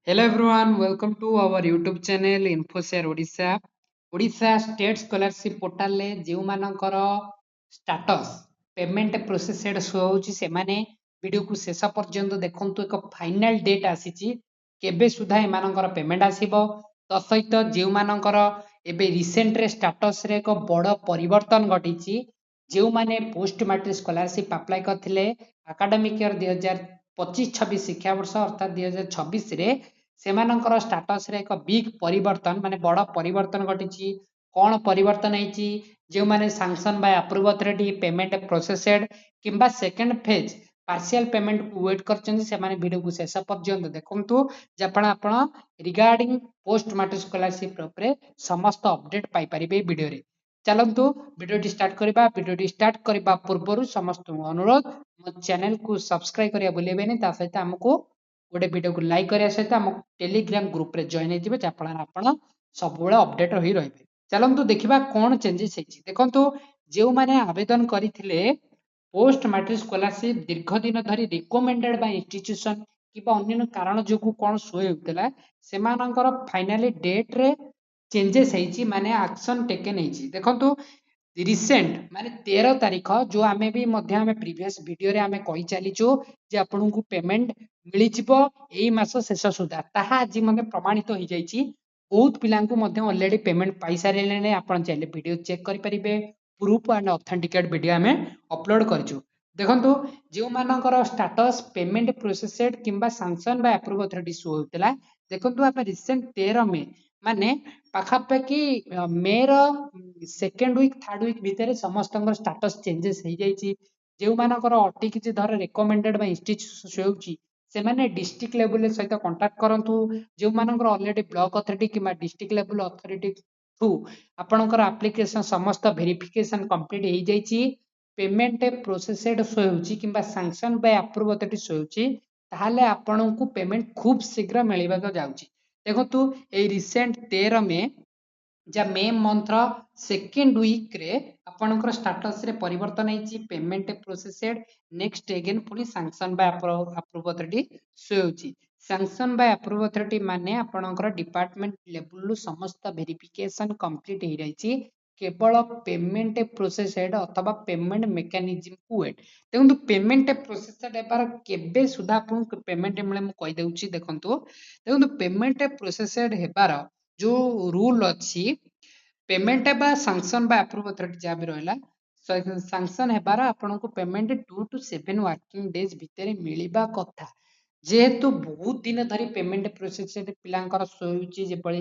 Hello everyone, welcome to our YouTube channel InfoShare Odisha. Odisha State Scholarship Portal ରେ ଯେଉଁମାନଙ୍କର status payment processed show ହେଉଛି ସେମାନେ ଭିଡିଓକୁ ଶେଷ ପର୍ଯ୍ୟନ୍ତ ଦେଖନ୍ତୁ। ଏକ ଫାଇନାଲ ଡେଟ୍ ଆସିଛି କେବେ ସୁଦ୍ଧା ଏମାନଙ୍କର ପେମେଣ୍ଟ ଆସିବ। ତ ସହିତ ଯେଉଁମାନଙ୍କର ଏବେ ରିସେଣ୍ଟରେ ଷ୍ଟାଟସରେ ଏକ ବଡ଼ ପରିବର୍ତ୍ତନ ଘଟିଛି, ଯେଉଁମାନେ ପୋଷ୍ଟ ମାଟ୍ରିକ ସ୍କଲାରସିପ୍ ଆପ୍ଲାଏ କରିଥିଲେ ଆକାଡେମିକ ଇୟର 2025-26 ଶିକ୍ଷାବର୍ଷ ଅର୍ଥାତ୍ 2026ରେ ସେମାନଙ୍କର ଷ୍ଟାଟସରେ ଏକ ବିଗ୍ ପରିବର୍ତ୍ତନ ମାନେ ବଡ଼ ପରିବର୍ତ୍ତନ ଘଟିଛି। କ'ଣ ପରିବର୍ତ୍ତନ ହେଇଛି? ଯେଉଁମାନେ ସାଂସନ ବାଇ ଆପ୍ରୁଭ୍ ଅଥରିଟି ପେମେଣ୍ଟ ପ୍ରୋସେସେଡ୍ କିମ୍ବା ସେକେଣ୍ଡ ଫେଜ୍ ପାର୍ସିଆଲ ପେମେଣ୍ଟକୁ ୱେଟ୍ କରିଛନ୍ତି ସେମାନେ ଭିଡ଼ିଓକୁ ଶେଷ ପର୍ଯ୍ୟନ୍ତ ଦେଖନ୍ତୁ, ଯାହା ଆପଣ ରିଗାର୍ଡିଂ ପୋଷ୍ଟ ମାଟ୍ରିକ ସ୍କଲାରସିପ୍ ଉପରେ ସମସ୍ତ ଅପଡେଟ୍ ପାଇପାରିବେ ଏହି ଭିଡ଼ିଓରେ। ଚାଲନ୍ତୁ ଭିଡ଼ିଓଟି ଷ୍ଟାର୍ଟ କରିବା। ଭିଡ଼ିଓଟି ଷ୍ଟାର୍ଟ କରିବା ପୂର୍ବରୁ ସମସ୍ତଙ୍କୁ ଅନୁରୋଧ, ମୋ ଚ୍ୟାନେଲକୁ ସବସ୍କ୍ରାଇବ କରିବା ଭୁଲିବେନି। ତା ସହିତ ଆମକୁ ଗୋଟେ ଭିଡ଼ିଓକୁ ଲାଇକ୍ କରିବା ସହିତ ଆମ ଟେଲିଗ୍ରାମ ଗ୍ରୁପରେ ଜଏନ୍ ହେଇଯିବେ, ଯାହାଫଳରେ ଆପଣ ସବୁବେଳେ ଅପଡେଟ୍ ହୋଇ ରହିବେ। ଚାଲନ୍ତୁ ଦେଖିବା କ'ଣ ଚେଞ୍ଜେସ୍ ହେଇଛି। ଦେଖନ୍ତୁ, ଯେଉଁମାନେ ଆବେଦନ କରିଥିଲେ ପୋଷ୍ଟ ମାଟ୍ରିକ ସ୍କଲାରସିପ୍ ଦୀର୍ଘ ଦିନ ଧରି ରିକମେଣ୍ଡେଡ୍ ବାଇ ଇନଷ୍ଟିଚ୍ୟୁସନ କିମ୍ବା ଅନ୍ୟାନ୍ୟ କାରଣ ଯୋଗୁଁ କ'ଣ ଶୋ ହେଉଥିଲା, ସେମାନଙ୍କର ଫାଇନାଲି ଡେଟ୍ରେ ଚେଞ୍ଜେସ୍ ହେଇଛି, ମାନେ ଆକ୍ସନ ଟେକେନ୍ ହେଇଛି। ଦେଖନ୍ତୁ ରିସେଣ୍ଟ ମାନେ 13 ତାରିଖ, ଯୋଉ ଆମେ ବି ମଧ୍ୟ ଆମେ ପ୍ରିଭିୟସ୍ ଭିଡ଼ିଓରେ ଆମେ କହି ଚାଲିଛୁ ଯେ ଆପଣଙ୍କୁ ପେମେଣ୍ଟ ମିଳିଯିବ ଏଇ ମାସ ଶେଷ ସୁଦ୍ଧା, ତାହା ଆଜି ମଧ୍ୟ ପ୍ରମାଣିତ ହେଇଯାଇଛି। ବହୁତ ପିଲାଙ୍କୁ ମଧ୍ୟ ଅଲରେଡି ପେମେଣ୍ଟ ପାଇସାରିଲେଣି। ଆପଣ ଚାହିଁଲେ ଭିଡ଼ିଓ ଚେକ୍ କରିପାରିବେ। ପ୍ରୁଫ୍ ଆଣ୍ଡ ଅଥେଣ୍ଟିକେଟ୍ ଭିଡ଼ିଓ ଆମେ ଅପଲୋଡ଼ କରିଛୁ। ଦେଖନ୍ତୁ ଯେଉଁମାନଙ୍କର ଷ୍ଟାଟସ୍ ପେମେଣ୍ଟ ପ୍ରୋସେସେଡ୍ କିମ୍ବା ସାଂସନ ବାଇ ଆପ୍ରୁଭ୍ ଅଥରିଟି ଶୋ ହେଉଥିଲା, ଦେଖନ୍ତୁ ଆମେ ରିସେଣ୍ଟ 13 ମେ ମାନେ ପାଖାପାଖି ମେର ସେକେଣ୍ଡ ୱିକ୍ ଥାର୍ଡ ୱିକ୍ ଭିତରେ ସମସ୍ତଙ୍କର ଷ୍ଟାଟସ୍ ଚେଞ୍ଜେସ୍ ହେଇଯାଇଛି। ଯେଉଁମାନଙ୍କର ଅଟିକିଛି ଧର ରେକମେଣ୍ଡେଡ୍ ବା ଇନଷ୍ଟିଚ୍ୟୁସନ ଶୋ ହେଉଛି, ସେମାନେ ଡିଷ୍ଟ୍ରିକ୍ଟ ଲେଭେଲ ସହିତ କଣ୍ଟାକ୍ଟ କରନ୍ତୁ। ଯେଉଁମାନଙ୍କର ଅଲରେଡି ବ୍ଲକ ଅଥରିଟି କିମ୍ବା ଡିଷ୍ଟ୍ରିକ୍ଟ ଲେଭେଲ ଅଥରିଟି ଥ୍ରୁ ଆପଣଙ୍କର ଆପ୍ଲିକେସନ ସମସ୍ତ ଭେରିଫିକେସନ କମ୍ପ୍ଲିଟ୍ ହେଇଯାଇଛି, ପେମେଣ୍ଟ ପ୍ରୋସେସେଡ୍ ଶୋ ହେଉଛି କିମ୍ବା ସାଂସନ ବାଇ ଆପ୍ରୁଭ୍ ଅଥରିଟି ଶୋ ହେଉଛି, ତାହେଲେ ଆପଣଙ୍କୁ ପେମେଣ୍ଟ ଖୁବ୍ ଶୀଘ୍ର ମିଳିବାକୁ ଯାଉଛି। ଦେଖନ୍ତୁ ଏଇ ରିସେଣ୍ଟ 13 ମେ ଯା ମେ ମନ୍ଥର ସେକେଣ୍ଡ ୱିକ୍ରେ ଆପଣଙ୍କର ଷ୍ଟାଟସରେ ପରିବର୍ତ୍ତନ ହେଇଛି, ପେମେଣ୍ଟ ପ୍ରୋସେସେଡ୍ ନେକ୍ସଟ ଏଗେନ୍ ପୁଣି ସାଂସନ ବାଇ ଆପ୍ରୁଭ୍ ଅଥରିଟି ଶୋ ହେଉଛି। ସାଂସନ ବାଇ ଆପ୍ରୁଭ୍ ଅଥରିଟି ମାନେ ଆପଣଙ୍କର ଡିପାର୍ଟମେଣ୍ଟ ଲେବୁଲରୁ ସମସ୍ତ ଭେରିଫିକେସନ କମ୍ପ୍ଲିଟ୍ ହେଇଯାଇଛି, କେବଳ ପେମେଣ୍ଟ ପ୍ରୋସେସେଡ୍ ଅଥବା ପେମେଣ୍ଟ ମେକାନିଜିମକୁ ୱେଟ୍। ଦେଖନ୍ତୁ ପେମେଣ୍ଟ ପ୍ରୋସେସେଡ୍ ହେବାର କେବେ ସୁଦ୍ଧା ଆପଣଙ୍କୁ ପେମେଣ୍ଟ ମିଳେ ମୁଁ କହିଦେଉଛି। ଦେଖନ୍ତୁ ପେମେଣ୍ଟ ପ୍ରୋସେସେଡ୍ ହେବାର ଯୋଉ ରୁଲ୍ ଅଛି, ପେମେଣ୍ଟ ବା ସାଂସନ ବା ଆପ୍ରୁଭ୍ ଅଥରିଟି ଯାହା ବି ରହିଲା, ସାଂସନ ହେବାର ଆପଣଙ୍କୁ ପେମେଣ୍ଟ 2 to 7 ୱାର୍କିଂ ଡେଜ୍ ଭିତରେ ମିଳିବା କଥା। ଯେହେତୁ ବହୁତ ଦିନ ଧରି ପେମେଣ୍ଟ ପ୍ରୋସେସରେ ପିଲାଙ୍କର ଶୋ ହେଉଛି, ଯେଭଳି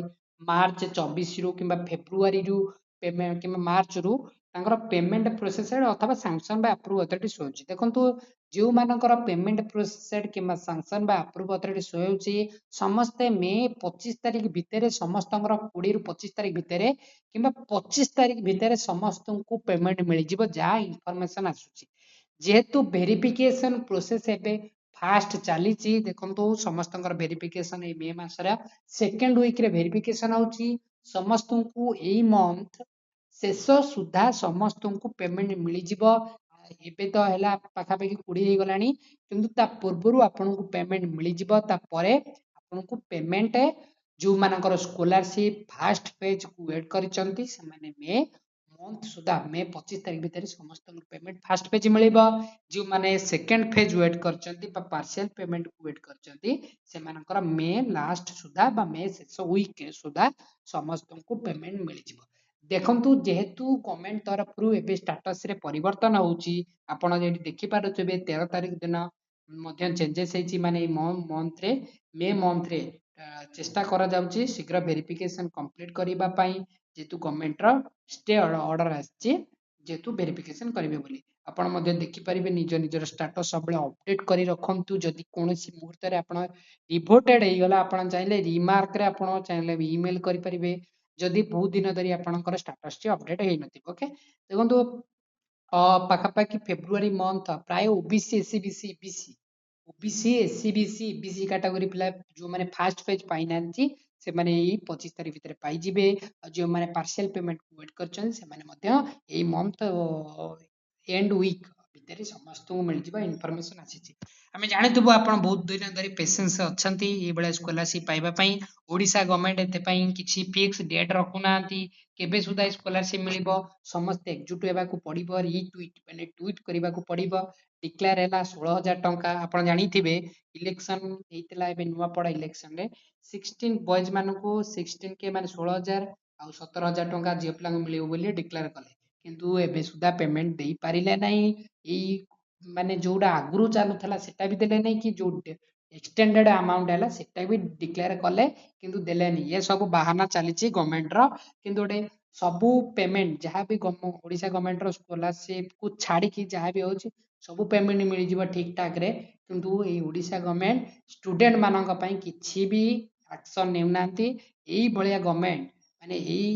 ମାର୍ଚ୍ଚ 24ରୁ କିମ୍ବା ଫେବୃଆରୀରୁ ପେମେଣ୍ଟ କିମ୍ବା ମାର୍ଚ୍ଚରୁ ତାଙ୍କର ପେମେଣ୍ଟ ପ୍ରୋସେସେଡ୍ ଅଥବା ସାଂସନ ବା ଆପ୍ରୁଭ୍ ଅଥରିଟି ଶୋ ହେଉଛି। ଦେଖନ୍ତୁ ଯେଉଁମାନଙ୍କର ପେମେଣ୍ଟ ପ୍ରୋସେସେଡ୍ କିମ୍ବା ସାଂସନ ବା ଆପ୍ରୁଭ୍ ଅଥରିଟି ଶୋ ହେଉଛି, ସମସ୍ତେ ମେ 25 ତାରିଖ ଭିତରେ ସମସ୍ତଙ୍କର 20ରୁ 25 ତାରିଖ ଭିତରେ କିମ୍ବା 25 ତାରିଖ ଭିତରେ ସମସ୍ତଙ୍କୁ ପେମେଣ୍ଟ ମିଳିଯିବ, ଯାହା ଇନଫର୍ମେସନ ଆସୁଛି। ଯେହେତୁ ଭେରିଫିକେସନ ପ୍ରୋସେସ ଏବେ ଫାଷ୍ଟ ଚାଲିଛି, ଦେଖନ୍ତୁ ସମସ୍ତଙ୍କର ଭେରିଫିକେସନ ଏଇ ମେ ମାସର ସେକେଣ୍ଡ ୱିକ୍ରେ ଭେରିଫିକେସନ ହେଉଛି। ସମସ୍ତଙ୍କୁ ଏଇ ମନ୍ଥ ଶେଷ ସୁଦ୍ଧା ସମସ୍ତଙ୍କୁ ପେମେଣ୍ଟ ମିଳିଯିବ। ଏବେ ତ ହେଲା ପାଖାପାଖି 20 ହେଇଗଲାଣି, କିନ୍ତୁ ତା ପୂର୍ବରୁ ଆପଣଙ୍କୁ ପେମେଣ୍ଟ ମିଳିଯିବ। ତାପରେ ଆପଣଙ୍କୁ ପେମେଣ୍ଟ ଯେଉଁମାନଙ୍କର ସ୍କଲାରସିପ୍ ଫାଷ୍ଟ ଫେଜ୍କୁ ୱେଟ୍ କରିଛନ୍ତି, ସେମାନେ ମେ ମନ୍ଥ ସୁଦ୍ଧା ମେ 25 ତାରିଖ ଭିତରେ ସମସ୍ତଙ୍କୁ ପେମେଣ୍ଟ ଫାଷ୍ଟ ଫେଜ୍ ମିଳିବ। ଯେଉଁମାନେ ସେକେଣ୍ଡ ଫେଜ୍ ୱେଟ୍ କରିଛନ୍ତି ବା ପାର୍ସିଆଲ ପେମେଣ୍ଟକୁ ୱେଟ୍ କରିଛନ୍ତି, ସେମାନଙ୍କର ମେ ଲାଷ୍ଟ ସୁଦ୍ଧା ବା ମେ ଶେଷ ୱିକ୍ ସୁଦ୍ଧା ସମସ୍ତଙ୍କୁ ପେମେଣ୍ଟ ମିଳିଯିବ। ଦେଖନ୍ତୁ ଯେହେତୁ ଗଭର୍ଣ୍ଣମେଣ୍ଟ ତରଫରୁ ଏବେ ଷ୍ଟାଟସରେ ପରିବର୍ତ୍ତନ ହେଉଛି, ଆପଣ ଯେଠି ଦେଖିପାରୁଥିବେ 13 ତାରିଖ ଦିନ ମଧ୍ୟ ଚେଞ୍ଜେସ୍ ହେଇଛି, ମାନେ ଏଇ ମନ୍ଥରେ ମେ ମନ୍ଥରେ ଚେଷ୍ଟା କରାଯାଉଛି ଶୀଘ୍ର ଭେରିଫିକେସନ କମ୍ପ୍ଲିଟ୍ କରିବା ପାଇଁ, ଯେହେତୁ ଗଭର୍ଣ୍ଣମେଣ୍ଟର ଷ୍ଟେ ଅର୍ଡର ଆସିଛି, ଯେହେତୁ ଭେରିଫିକେସନ କରିବେ ବୋଲି। ଆପଣ ମଧ୍ୟ ଦେଖିପାରିବେ ନିଜ ନିଜର ଷ୍ଟାଟସ୍ ସବୁବେଳେ ଅପଡେଟ୍ କରି ରଖନ୍ତୁ। ଯଦି କୌଣସି ମୁହୂର୍ତ୍ତରେ ଆପଣ ରିଭୋଟେଡ୍ ହେଇଗଲା, ଆପଣ ଚାହିଁଲେ ରିମାର୍କରେ ଆପଣ ଚାହିଁଲେ ଇମେଲ କରିପାରିବେ, ଯଦି ବହୁତ ଦିନ ଧରି ଆପଣଙ୍କର ଷ୍ଟାଟସଟି ଅପଡେଟ୍ ହେଇନଥିବ। ଓକେ, ଦେଖନ୍ତୁ ପାଖାପାଖି ଫେବୃଆରୀ ମନ୍ଥ ପ୍ରାୟ OBC ACBC EBC OBC ACBC EBC category ପିଲା ଯେଉଁମାନେ ଫାଷ୍ଟ ଫେଜ୍ ପାଇନାହାନ୍ତି, ସେମାନେ ଏଇ 25 ତାରିଖ ଭିତରେ ପାଇଯିବେ। ଆଉ ଯେଉଁମାନେ ପାର୍ସିଆଲ ପେମେଣ୍ଟକୁ ୱେଟ୍ କରିଛନ୍ତି, ସେମାନେ ମଧ୍ୟ ଏଇ ମନ୍ଥ ଏଣ୍ଡ ୱିକ୍ ଭିତରେ ସମସ୍ତଙ୍କୁ ମିଳିଯିବ ଇନଫର୍ମେସନ ଆସିଛି। ଆମେ ଜାଣିଥିବୁ ଆପଣ ବହୁତ ଦିନ ଧରି ପେସେନ୍ସ ଅଛନ୍ତି ଏଇଭଳିଆ ସ୍କଲାରସିପ ପାଇବା ପାଇଁ। ଓଡ଼ିଶା ଗଭର୍ଣ୍ଣମେଣ୍ଟ ଏଥିପାଇଁ କିଛି ଫିକ୍ସ ଡେଟ୍ ରଖୁନାହାନ୍ତି କେବେ ସୁଦ୍ଧା ଏ ସ୍କଲାରସିପ ମିଳିବ। ସମସ୍ତେ ଏକଜୁଟ ହେବାକୁ ପଡ଼ିବ, ରିଟ୍ୱିଟ୍ ମାନେ ଟ୍ୱିଟ୍ କରିବାକୁ ପଡ଼ିବ। ଡିକ୍ଲାର ହେଲା 16,000 ଟଙ୍କା। ଆପଣ ଜାଣିଥିବେ ଇଲେକ୍ସନ ହେଇଥିଲା ଏବେ ନୂଆପଡ଼ା ଇଲେକ୍ସନରେ 16 ବଏଜ ମାନଙ୍କୁ 16K ମାନେ 16,000 ଆଉ 17,000 ଟଙ୍କା ଝିଅ ପିଲାଙ୍କୁ ମିଳିବ ବୋଲି ଡିକ୍ଲାର କଲେ, କିନ୍ତୁ ଏବେ ସୁଦ୍ଧା ପେମେଣ୍ଟ ଦେଇପାରିଲେ ନାହିଁ। ଏଇ ମାନେ ଯୋଉଟା ଆଗରୁ ଚାଲୁଥିଲା ସେଟା ବି ଦେଲେ ନାହିଁ, କି ଯୋଉ ଏକ୍ସଟେଣ୍ଡେଡ ଆମାଉଣ୍ଟ ହେଲା ସେଟା ବି ଡିକ୍ଲେୟାର କଲେ କିନ୍ତୁ ଦେଲେନି। ଏ ସବୁ ବାହାନା ଚାଲିଛି ଗଭର୍ଣ୍ଣମେଣ୍ଟର। କିନ୍ତୁ ଗୋଟେ ସବୁ ପେମେଣ୍ଟ ଯାହା ବି ଓଡ଼ିଶା ଗଭର୍ଣ୍ଣମେଣ୍ଟର ସ୍କଲାରସିପ କୁ ଛାଡ଼ିକି ଯାହା ବି ହଉଛି ସବୁ ପେମେଣ୍ଟ ମିଳିଯିବ ଠିକ ଠାକ ରେ। କିନ୍ତୁ ଏଇ ଓଡ଼ିଶା ଗଭର୍ଣ୍ଣମେଣ୍ଟ ଷ୍ଟୁଡେଣ୍ଟ ମାନଙ୍କ ପାଇଁ କିଛି ବି ଆକ୍ସନ ନେଉନାହାନ୍ତି। ଏଇଭଳିଆ ଗଭର୍ଣ୍ଣମେଣ୍ଟ ମାନେ ଏଇ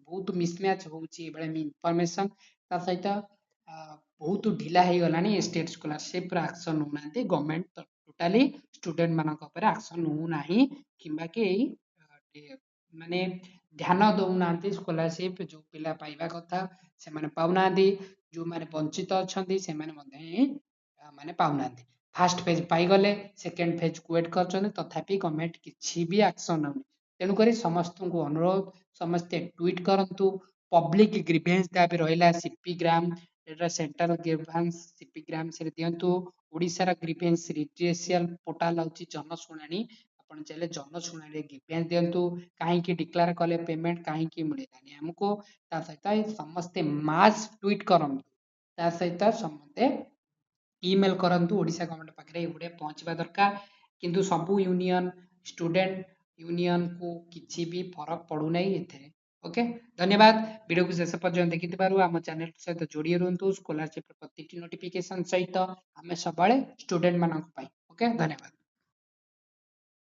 ବହୁତ ମିସମ୍ୟାଚ ହଉଛି ଏଇଭଳିଆ ଇନଫର୍ମେସନ। ତା ସହିତ ବହୁତ ଢିଲା ହେଇଗଲାଣି ଷ୍ଟେଟ ସ୍କଲାରସିପ ର ଆକ୍ସନ ନେଉନାହାନ୍ତି ଗଭର୍ଣ୍ଣମେଣ୍ଟ ଟୋଟାଲି ଷ୍ଟୁଡେଣ୍ଟ ମାନଙ୍କ ଉପରେ ଆକ୍ସନ ନେଉନାହିଁ କିମ୍ବା କି ମାନେ ଧ୍ୟାନ ଦଉନାହାନ୍ତି। ସ୍କଲାରସିପ ଯୋଉ ପିଲା ପାଇବା କଥା ସେମାନେ ପାଉନାହାନ୍ତି, ଯୋଉମାନେ ବଞ୍ଚିତ ଅଛନ୍ତି ସେମାନେ ମଧ୍ୟ ମାନେ ପାଉନାହାନ୍ତି। ଫାଷ୍ଟ ଫେଜ ପାଇଗଲେ ସେକେଣ୍ଡ ଫେଜ କୁ ୱେଟ କରୁଛନ୍ତି, ତଥାପି ଗଭର୍ଣ୍ଣମେଣ୍ଟ କିଛି ବି ଆକ୍ସନ ନେଉନି। ତେଣୁକରି ସମସ୍ତଙ୍କୁ ଅନୁରୋଧ ସମସ୍ତେ ଟ୍ୱିଟ୍ କରନ୍ତୁ। ପବ୍ଲିକ ଗ୍ରିଭେନ୍ସ ଯାହା ବି ରହିଲା ସିପି ଗ୍ରାମ ସେଣ୍ଟର ଗ୍ରିଭାନ୍ସ ସିପି ଗ୍ରାମସ ରେ ଦିଅନ୍ତୁ। ଓଡ଼ିଶାର ଗ୍ରିଭେନ୍ସ ରିଡ୍ରେସିଆଲ ପୋର୍ଟାଲ ହେଉଛି ଜନଶୁଣାଣି, ଆପଣ ଚାହିଁଲେ ଜନଶୁଣାଣିରେ ଗ୍ରିଭେନ୍ସ ଦିଅନ୍ତୁ। କାହିଁକି ଡିକ୍ଲାର କଲେ ପେମେଣ୍ଟ କାହିଁକି ମିଳିଲାନି ଆମକୁ। ତା ସହିତ ସମସ୍ତେ ମାସ୍ ଟ୍ୱିଟ୍ କରନ୍ତୁ, ତା ସହିତ ସମସ୍ତେ ଇମେଲ କରନ୍ତୁ। ଓଡ଼ିଶା ଗଭର୍ଣ୍ଣମେଣ୍ଟ ପାଖରେ ଏଗୁଡିଆ ପହଞ୍ଚିବା ଦରକାର। କିନ୍ତୁ ସବୁ ୟୁନିୟନ ଷ୍ଟୁଡେଣ୍ଟ ୟୁନିୟନକୁ କିଛି ବି ଫରକ ପଡୁନାହିଁ ଏଥିରେ। ଓକେ, ଧନ୍ୟବାଦ ଭିଡ଼ିଓକୁ ଶେଷ ପର୍ଯ୍ୟନ୍ତ ଦେଖିଥିବାରୁ। ଆମ ଚ୍ୟାନେଲ ସହିତ ଯୋଡ଼ି ରୁହନ୍ତୁ। ସ୍କଲାରସିପ ପ୍ରତିଟି ନୋଟିଫିକେସନ ସହିତ ଆମେ ସବୁବେଳେ ଷ୍ଟୁଡେଣ୍ଟ ମାନଙ୍କ ପାଇଁ। ଓକେ, ଧନ୍ୟବାଦ।